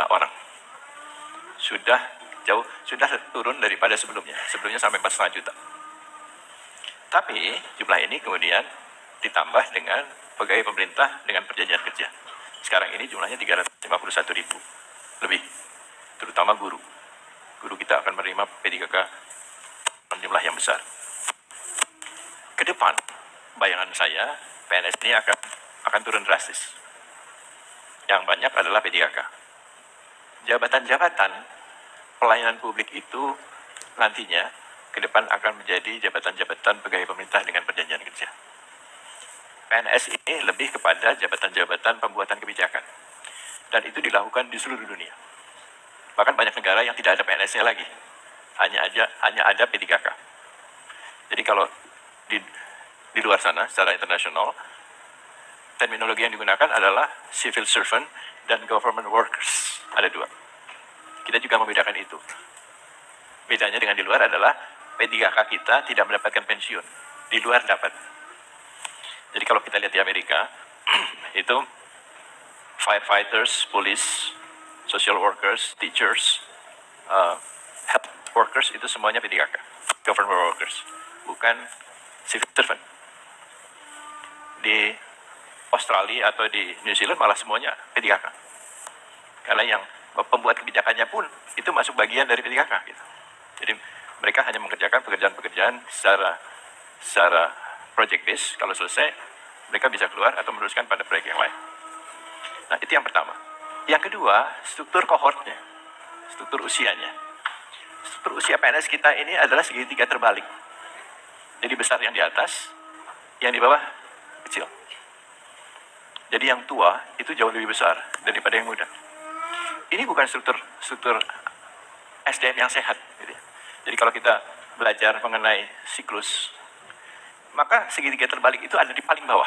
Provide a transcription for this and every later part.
juta orang. Sudah turun daripada sebelumnya. Sebelumnya sampai 4,5 juta. Tapi jumlah ini kemudian ditambah dengan pegawai pemerintah dengan perjanjian kerja. Sekarang ini jumlahnya 351.000 lebih, terutama guru. Guru kita akan menerima P3K jumlah yang besar. Ke depan, bayangan saya, PNS ini akan turun drastis. Yang banyak adalah P3K. Jabatan-jabatan pelayanan publik itu nantinya ke depan akan menjadi jabatan-jabatan pegawai pemerintah dengan perjanjian kerja. PNS ini lebih kepada jabatan-jabatan pembuatan kebijakan. Dan itu dilakukan di seluruh dunia. Bahkan banyak negara yang tidak ada PNS-nya lagi. Hanya ada P3K. Jadi kalau di luar sana secara internasional, terminologi yang digunakan adalah civil servant dan government workers. Ada dua. Kita juga membedakan itu. Bedanya dengan di luar adalah P3K kita tidak mendapatkan pensiun. Di luar dapat. Jadi kalau kita lihat di Amerika, itu firefighters, police, social workers, teachers, health workers, itu semuanya P3K. Government workers. Bukan civil servant. Di Australia atau di New Zealand malah semuanya P3K. Karena yang pembuat kebijakannya pun itu masuk bagian dari P3K. Gitu. Jadi mereka hanya mengerjakan pekerjaan-pekerjaan secara project base. Kalau selesai, mereka bisa keluar atau meneruskan pada proyek yang lain. Nah, itu yang pertama. Yang kedua, struktur kohortnya, struktur usianya. Struktur usia PNS kita ini adalah segitiga terbalik. Jadi besar yang di atas, yang di bawah kecil. Jadi yang tua itu jauh lebih besar daripada yang muda. Ini bukan struktur SDM yang sehat. Gitu ya. Jadi kalau kita belajar mengenai siklus, maka segitiga terbalik itu ada di paling bawah.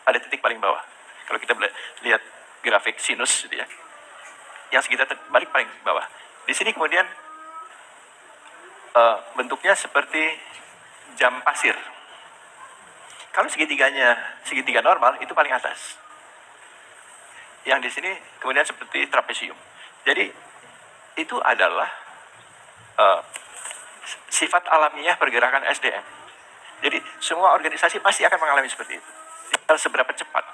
Ada titik paling bawah. Kalau kita lihat grafik sinus, gitu ya, yang segitiga terbalik paling bawah. Di sini kemudian bentuknya seperti jam pasir. Kalau segitiga normal itu paling atas. Yang di sini kemudian seperti trapesium. Jadi itu adalah sifat alamiah pergerakan SDM. Jadi semua organisasi pasti akan mengalami seperti itu. Tinggal seberapa cepat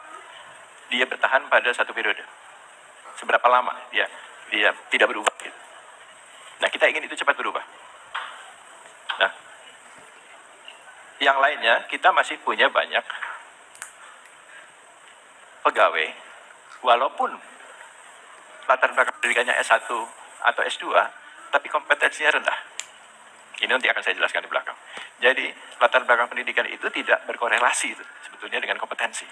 dia bertahan pada satu periode. Seberapa lama dia tidak berubah. Gitu. Nah, kita ingin itu cepat berubah. Nah, yang lainnya kita masih punya banyak pegawai, walaupun latar belakang pendidikannya S1 atau S2, tapi kompetensinya rendah. Ini nanti akan saya jelaskan di belakang. Jadi, latar belakang pendidikan itu tidak berkorelasi sebetulnya dengan kompetensi.